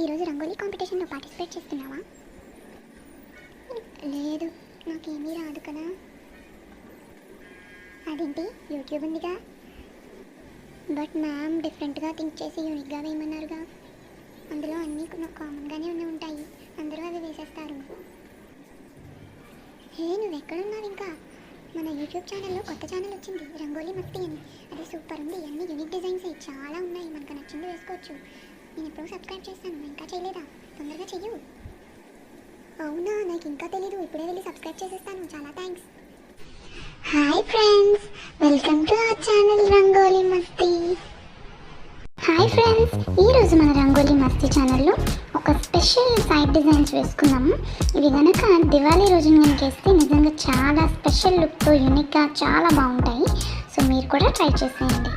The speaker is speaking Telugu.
ఈరోజు రంగోలీ కాంపిటీషన్లో పార్టిసిపేట్ చేస్తున్నావా? లేదు, నాకేమీ రాదు కదా. అదేంటి, యూట్యూబ్ ఉందిగా. బట్ మ్యామ్ డిఫరెంట్గా థింక్ చేసి యూనిక్గా వేయమన్నారుగా. అందులో అన్నీ కామన్గానే ఉంటాయి, అందరూ అవి వేసేస్తారు. హే, నువ్వు ఎక్కడున్నావు? ఇంకా మన యూట్యూబ్ ఛానల్లో కొత్త ఛానల్ వచ్చింది, రంగోలీ మస్తి అని. అది సూపర్ ఉంది, అన్ని యూనిక్ డిజైన్స్ చాలా ఉన్నాయి, మనకు నచ్చింది వేసుకోవచ్చు. నేను ఎప్పుడూ సబ్స్క్రైబ్ చేస్తాను, ఇంకా చేయలేదా? తొందరగా చెయ్యు. అవునా, నాకు ఇంకా తెలీదు, ఇప్పుడే వెళ్ళి సబ్స్క్రైబ్ చేసేస్తాను. చాలా thanks. Hi friends, welcome to our channel rangoli masti. Hi friends, ఈరోజు మన రంగోలీ మస్తి ఛానల్లో ఒక స్పెషల్ సైడ్ డిజైన్స్ వేసుకున్నాము. ఇవి కనుక దివాళీ రోజున కనుక వేస్తే నిజంగా చాలా స్పెషల్ లుక్తో యూనిక్గా చాలా బాగుంటాయి. సో మీరు కూడా ట్రై చేసేయండి.